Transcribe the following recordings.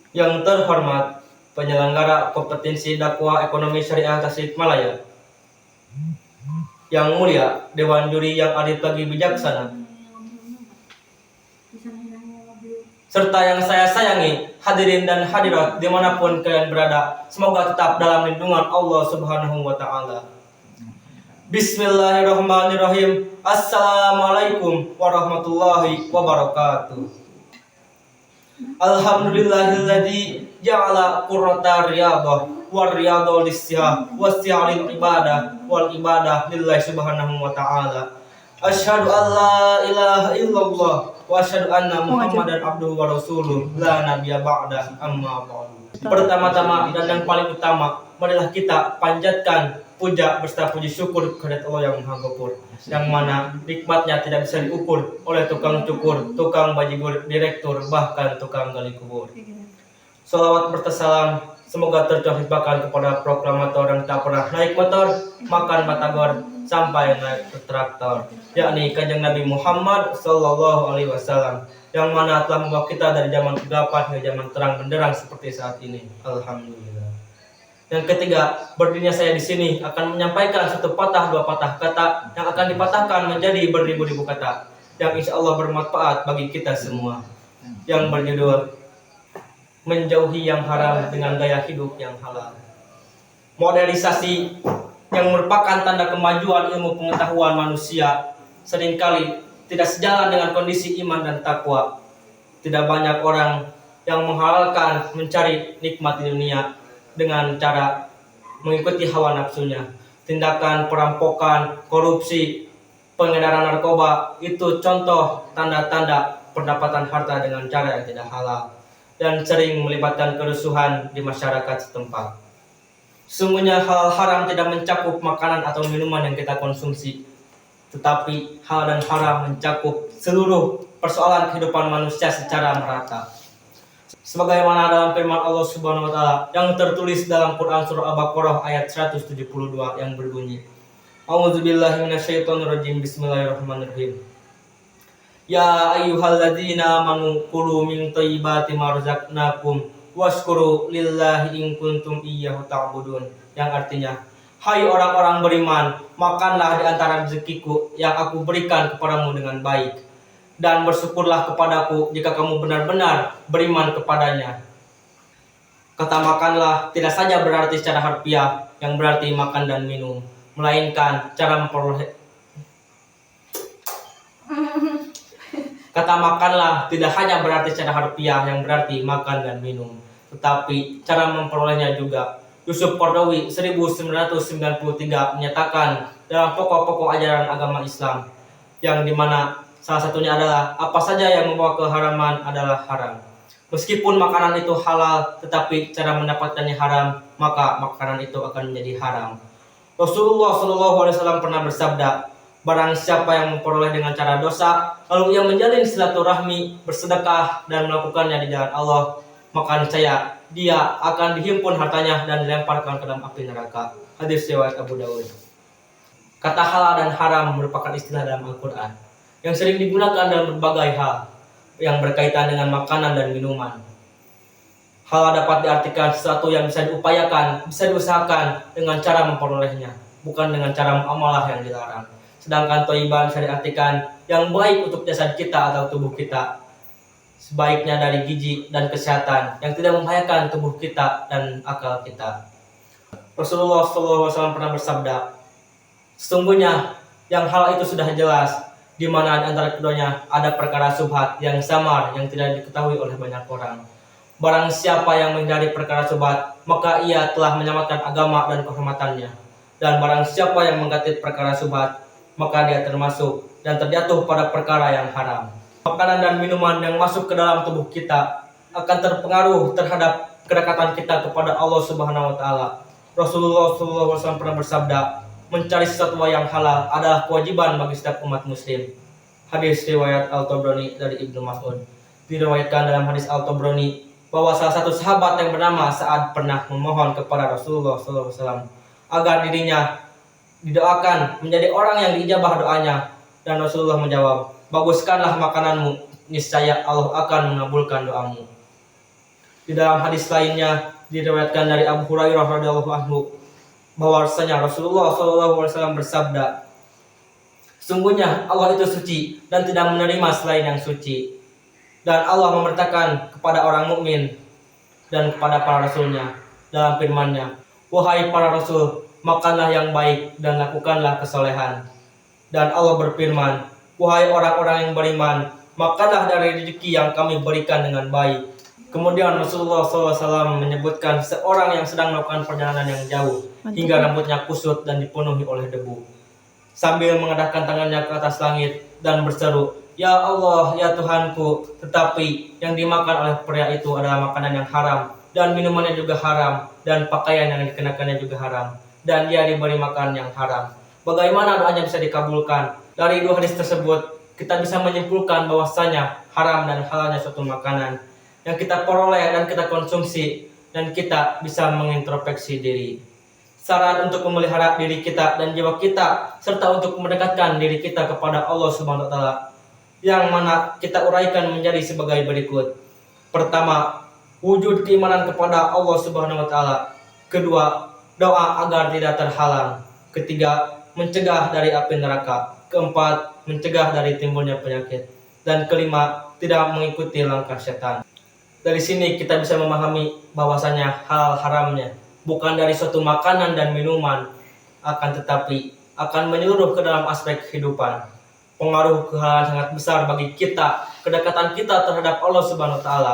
Yang terhormat penyelenggara kompetensi dakwah ekonomi syariah Tasikmalaya, yang mulia Dewan Juri yang adil bagi bijaksana, serta yang saya sayangi hadirin dan hadirat dimanapun kalian berada, semoga tetap dalam lindungan Allah Subhanahu wa Ta'ala. Bismillahirrahmanirrahim. Assalamualaikum warahmatullahi wabarakatuh. Alhamdulillahilladzi ja'ala qurrata riyadhah war riyadhah lis-siyah was-siyah lil ibadah wal ibadah lillahi subhanahu wa ta'ala. Asyhadu an la ilaha illallah wa asyhadu anna Muhammadan abduhu wa rasuluh la nabiyya ba'da amma ba'du. Pertama-tama dan yang paling utama, marilah kita panjatkan puja beserta puji syukur kepada Allah yang Maha Ghafur, yang mana nikmatnya tidak bisa diukur oleh tukang cukur, tukang bajigur, direktur, bahkan tukang gali kubur. Salawat bertersalam semoga tercurahkan kepada proklamator yang tak pernah naik motor, makan batagor, sampai naik traktor, yakni Kanjeng Nabi Muhammad Sallallahu Alaihi Wasallam, yang mana telah membawa kita dari zaman kegelapan hingga zaman terang benderang seperti saat ini. Alhamdulillah. Yang ketiga, berdirinya saya di sini akan menyampaikan satu patah dua patah kata yang akan dipatahkan menjadi beribu-ribu kata yang insya Allah bermanfaat bagi kita semua, yang berjudul menjauhi yang haram dengan gaya hidup yang halal. Modernisasi yang merupakan tanda kemajuan ilmu pengetahuan manusia seringkali tidak sejalan dengan kondisi iman dan takwa. Tidak banyak orang yang menghalalkan mencari nikmat di dunia dengan cara mengikuti hawa nafsunya. Tindakan perampokan, korupsi, pengedaran narkoba itu contoh tanda-tanda pendapatan harta dengan cara yang tidak halal dan sering melibatkan kerusuhan di masyarakat setempat. Sungguhnya halal haram tidak mencakup makanan atau minuman yang kita konsumsi, tetapi halal dan haram mencakup seluruh persoalan kehidupan manusia secara merata. Sebagaimana dalam firman Allah Subhanahu wa Ta'ala yang tertulis dalam Quran surah Al-Baqarah ayat 172 yang berbunyi, A'udzubillahi minasyaitonirrajim, bismillahirrahmanirrahim. Ya ayyuhalladzina amanu kulu min thayyibati ma razaqnakum washkuru lillahi in kuntum iyyahu ta'budun, yang artinya, hai orang-orang beriman, makanlah di antara rezekiku yang aku berikan kepadamu dengan baik, dan bersyukurlah kepadaku jika kamu benar-benar beriman kepadanya. Kata makanlah tidak saja berarti secara harfiah yang berarti makan dan minum, melainkan cara memperoleh. Kata makanlah tidak hanya berarti secara harfiah yang berarti makan dan minum, tetapi cara memperolehnya juga. Yusuf Qaradawi 1993 menyatakan dalam pokok-pokok ajaran agama Islam, yang dimana salah satunya adalah apa saja yang membawa keharaman adalah haram. Meskipun makanan itu halal, tetapi cara mendapatkannya haram, maka makanan itu akan menjadi haram. Rasulullah SAW pernah bersabda, barang siapa yang memperoleh dengan cara dosa, lalu ia menjalin silaturahmi, bersedekah, dan melakukannya di jalan Allah, maka niscaya dia akan dihimpun hartanya dan dilemparkan ke dalam api neraka. Hadis riwayat Abu Dawud. Kata halal dan haram merupakan istilah dalam Al-Quran yang sering digunakan dalam berbagai hal yang berkaitan dengan makanan dan minuman. Halal dapat diartikan sesuatu yang bisa diupayakan, bisa diusahakan dengan cara memperolehnya, bukan dengan cara muamalah yang dilarang. Sedangkan thayyiban bisa diartikan yang baik untuk jasad kita atau tubuh kita, sebaiknya dari gizi dan kesehatan yang tidak membahayakan tubuh kita dan akal kita. Rasulullah SAW pernah bersabda, sesungguhnya yang hal itu sudah jelas, di mana di antara keduanya ada perkara syubhat yang samar yang tidak diketahui oleh banyak orang. Barang siapa yang menghindari perkara syubhat, maka ia telah menyelamatkan agama dan kehormatannya. Dan barang siapa yang mengganti perkara syubhat, maka dia termasuk dan terjatuh pada perkara yang haram. Makanan dan minuman yang masuk ke dalam tubuh kita akan terpengaruh terhadap kedekatan kita kepada Allah Subhanahu wa Ta'ala. Rasulullah SAW pernah bersabda, mencari sesuatu yang halal adalah kewajiban bagi setiap umat muslim. Hadis riwayat Al-Tabrani dari Ibnu Mas'ud. Diriwayatkan dalam hadis Al-Tabrani bahwa salah satu sahabat yang bernama Sa'ad pernah memohon kepada Rasulullah SAW agar dirinya didoakan menjadi orang yang diijabah doanya, dan Rasulullah menjawab, baguskanlah makananmu, niscaya Allah akan mengabulkan doamu. Di dalam hadis lainnya diriwayatkan dari Abu Hurairah radhiyallahu anhu bahwasanya Rasulullah SAW bersabda, sungguhnya Allah itu suci dan tidak menerima selain yang suci. Dan Allah memerintahkan kepada orang mukmin dan kepada para rasulnya dalam firman-Nya, wahai para rasul, makanlah yang baik dan lakukanlah kesolehan. Dan Allah berfirman, wahai orang-orang yang beriman, makanlah dari rezeki yang kami berikan dengan baik. Kemudian Rasulullah SAW menyebutkan seorang yang sedang melakukan perjalanan yang jauh hingga rambutnya kusut dan dipenuhi oleh debu, sambil mengadahkan tangannya ke atas langit dan berseru, ya Allah, ya Tuhanku, tetapi yang dimakan oleh pria itu adalah makanan yang haram, dan minumannya juga haram, dan pakaian yang dikenakannya juga haram, dan dia diberi makan yang haram. Bagaimana doanya bisa dikabulkan? Dari dua hadis tersebut, kita bisa menyimpulkan bahwasanya haram dan halalnya suatu makanan yang kita peroleh dan kita konsumsi, dan kita bisa mengintrospeksi diri. Saran untuk memelihara diri kita dan jiwa kita, serta untuk mendekatkan diri kita kepada Allah Subhanahu wa Ta'ala, yang mana kita uraikan menjadi sebagai berikut. Pertama, wujud keimanan kepada Allah Subhanahu wa Ta'ala. Kedua, doa agar tidak terhalang. Ketiga, mencegah dari api neraka. Keempat, mencegah dari timbulnya penyakit. Dan kelima, tidak mengikuti langkah setan. Dari sini kita bisa memahami bahwasanya hal haramnya bukan dari suatu makanan dan minuman, akan tetapi akan menyeluruh ke dalam aspek kehidupan. Pengaruh kehalalan sangat besar bagi kita, kedekatan kita terhadap Allah Subhanahu wa Ta'ala,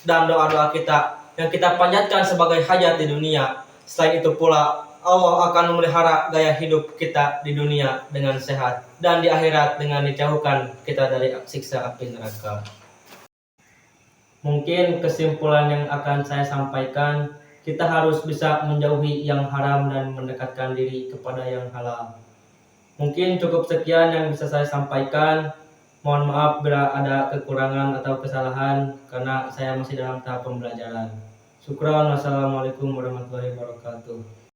dan doa-doa kita yang kita panjatkan sebagai hajat di dunia. Selain itu pula, Allah akan memelihara gaya hidup kita di dunia dengan sehat, dan di akhirat dengan dijauhkan kita dari siksa api neraka. Mungkin kesimpulan yang akan saya sampaikan, kita harus bisa menjauhi yang haram dan mendekatkan diri kepada yang halal. Mungkin cukup sekian yang bisa saya sampaikan. Mohon maaf bila ada kekurangan atau kesalahan, karena saya masih dalam tahap pembelajaran. Syukran. Wassalamualaikum warahmatullahi wabarakatuh.